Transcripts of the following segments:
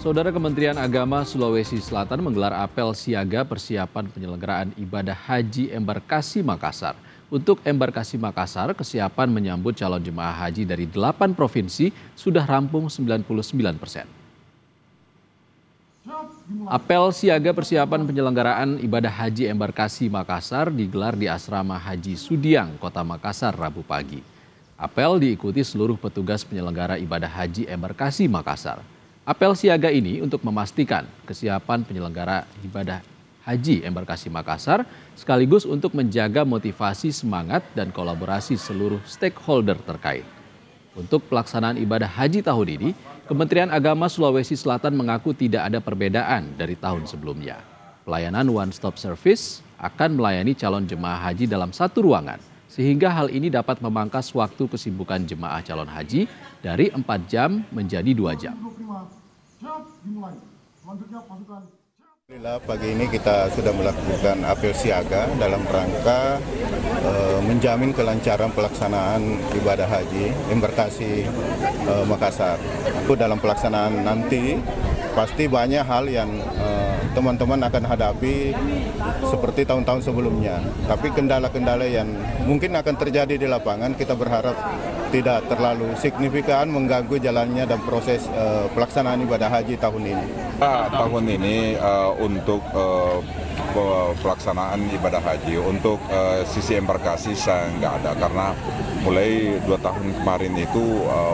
Saudara Kementerian Agama Sulawesi Selatan menggelar apel siaga persiapan penyelenggaraan ibadah haji embarkasi Makassar. Untuk embarkasi Makassar, kesiapan menyambut calon jemaah haji dari 8 provinsi sudah rampung 99%. Apel siaga persiapan penyelenggaraan ibadah haji embarkasi Makassar digelar di Asrama Haji Sudiang, Kota Makassar, Rabu pagi. Apel diikuti seluruh petugas penyelenggara ibadah haji embarkasi Makassar. Apel siaga ini untuk memastikan kesiapan penyelenggara ibadah haji embarkasi Makassar sekaligus untuk menjaga motivasi semangat dan kolaborasi seluruh stakeholder terkait. Untuk pelaksanaan ibadah haji tahun ini, Kementerian Agama Sulawesi Selatan mengaku tidak ada perbedaan dari tahun sebelumnya. Pelayanan One Stop Service akan melayani calon jemaah haji dalam satu ruangan, sehingga hal ini dapat memangkas waktu kesibukan jemaah calon haji dari 4 jam menjadi 2 jam. Alhamdulillah pagi ini kita sudah melakukan apel siaga dalam rangka menjamin kelancaran pelaksanaan ibadah haji embarkasi Makassar. Dalam pelaksanaan nanti pasti banyak hal yang teman-teman akan hadapi seperti tahun-tahun sebelumnya. Tapi kendala-kendala yang mungkin akan terjadi di lapangan kita berharap tidak terlalu signifikan mengganggu jalannya dan proses pelaksanaan ibadah haji tahun ini. Tahun ini untuk pelaksanaan ibadah haji, untuk sisi embarkasi saya nggak ada karena mulai 2 tahun kemarin itu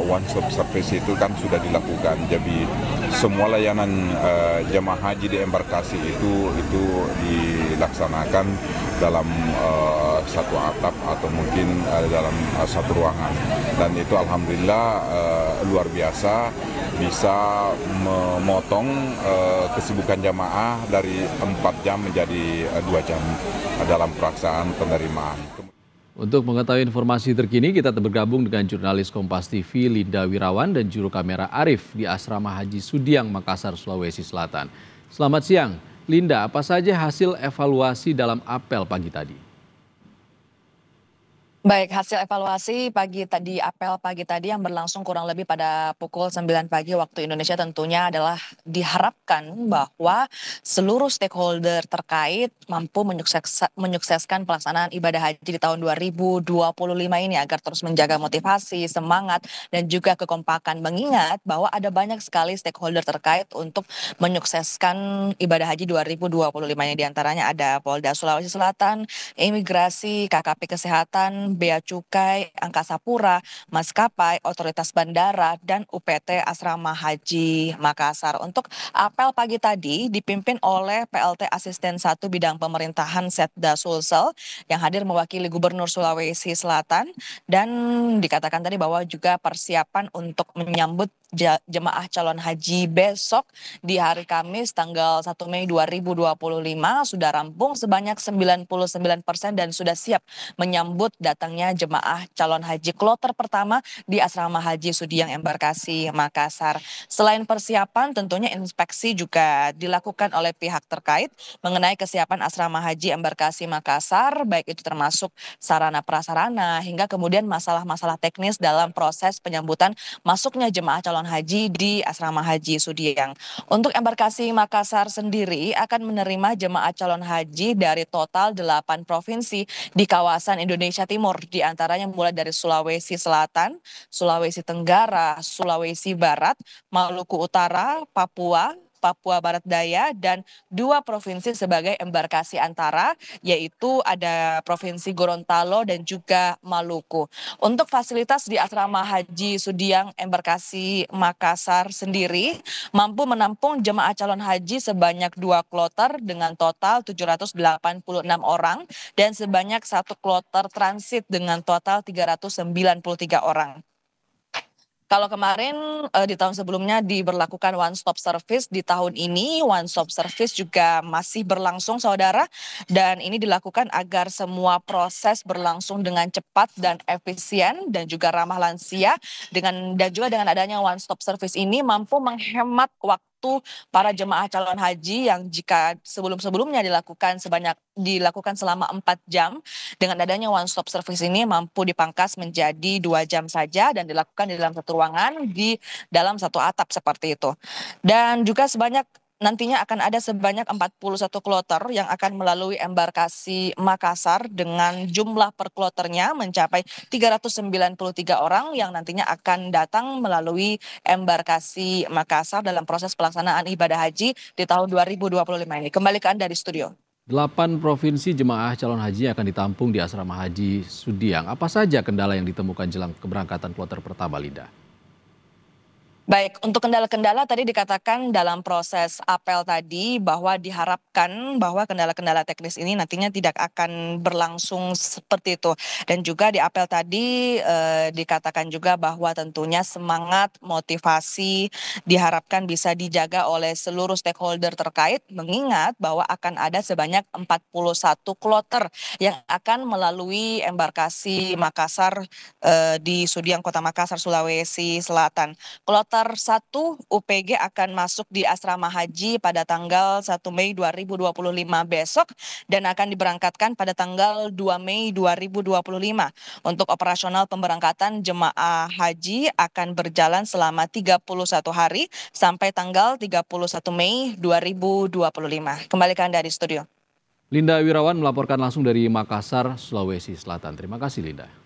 one stop service itu kan sudah dilakukan. Jadi semua layanan jemaah haji di embarkasi itu dilaksanakan dalam satu atap atau mungkin dalam satu ruangan, dan itu alhamdulillah luar biasa bisa memotong kesibukan jamaah dari 4 jam menjadi 2 jam dalam pelaksanaan penerimaan. Untuk mengetahui informasi terkini, kita bergabung dengan jurnalis Kompas TV Linda Wirawan dan juru kamera Arif di Asrama Haji Sudiang, Makassar, Sulawesi Selatan. Selamat siang, Linda. Apa saja hasil evaluasi dalam apel pagi tadi? Baik, hasil evaluasi apel pagi tadi yang berlangsung kurang lebih pada pukul 9 pagi waktu Indonesia tentunya adalah diharapkan bahwa seluruh stakeholder terkait mampu menyukseskan pelaksanaan ibadah haji di tahun 2025 ini agar terus menjaga motivasi, semangat, dan juga kekompakan. Mengingat bahwa ada banyak sekali stakeholder terkait untuk menyukseskan ibadah haji 2025 ini. Di antaranya ada Polda Sulawesi Selatan, Imigrasi, KKP Kesehatan, Bea Cukai, Angkasa Pura, Maskapai, Otoritas Bandara, dan UPT Asrama Haji Makassar. Untuk apel pagi tadi dipimpin oleh PLT Asisten 1 Bidang Pemerintahan Setda Sulsel yang hadir mewakili Gubernur Sulawesi Selatan, dan dikatakan tadi bahwa juga persiapan untuk menyambut jemaah calon haji besok di hari Kamis tanggal 1 Mei 2025 sudah rampung sebanyak 99% dan sudah siap menyambut datangnya jemaah calon haji kloter pertama di Asrama Haji Sudiang Embarkasi Makassar. Selain persiapan, tentunya inspeksi juga dilakukan oleh pihak terkait mengenai kesiapan Asrama Haji Embarkasi Makassar, baik itu termasuk sarana prasarana hingga kemudian masalah-masalah teknis dalam proses penyambutan masuknya jemaah calon haji di Asrama Haji Sudiang. Untuk embarkasi Makassar sendiri akan menerima jemaah calon haji dari total 8 provinsi di kawasan Indonesia Timur, di antaranya mulai dari Sulawesi Selatan, Sulawesi Tenggara, Sulawesi Barat, Maluku Utara, Papua, Papua Barat Daya, dan 2 provinsi sebagai embarkasi antara, yaitu ada Provinsi Gorontalo dan juga Maluku. Untuk fasilitas di Asrama Haji Sudiang Embarkasi Makassar sendiri mampu menampung jemaah calon haji sebanyak 2 kloter dengan total 786 orang dan sebanyak 1 kloter transit dengan total 393 orang. Kalau kemarin di tahun sebelumnya diberlakukan one stop service, di tahun ini one stop service juga masih berlangsung, saudara, dan ini dilakukan agar semua proses berlangsung dengan cepat dan efisien dan juga ramah lansia, dan juga dengan adanya one stop service ini mampu menghemat waktu waktu para jemaah calon haji yang jika sebelum-sebelumnya dilakukan selama 4 jam, dengan adanya one stop service ini mampu dipangkas menjadi 2 jam saja dan dilakukan di dalam satu ruangan di dalam satu atap seperti itu. Dan juga nantinya akan ada sebanyak 41 kloter yang akan melalui embarkasi Makassar dengan jumlah per kloternya mencapai 393 orang yang nantinya akan datang melalui embarkasi Makassar dalam proses pelaksanaan ibadah haji di tahun 2025 ini. Kembali ke Anda di studio. 8 provinsi jemaah calon haji akan ditampung di asrama haji Sudiang. Apa saja kendala yang ditemukan jelang keberangkatan kloter pertama, Linda? Baik, untuk kendala-kendala tadi dikatakan dalam proses apel tadi bahwa diharapkan bahwa kendala-kendala teknis ini nantinya tidak akan berlangsung seperti itu. Dan juga di apel tadi dikatakan juga bahwa tentunya semangat, motivasi diharapkan bisa dijaga oleh seluruh stakeholder terkait, mengingat bahwa akan ada sebanyak 41 kloter yang akan melalui embarkasi Makassar di Sudiang Kota Makassar, Sulawesi Selatan. Kloter 1 UPG akan masuk di asrama haji pada tanggal 1 Mei 2025 besok dan akan diberangkatkan pada tanggal 2 Mei 2025. Untuk operasional pemberangkatan jemaah haji akan berjalan selama 31 hari sampai tanggal 31 Mei 2025. Kembali ke Anda di studio. Linda Wirawan melaporkan langsung dari Makassar, Sulawesi Selatan. Terima kasih, Linda.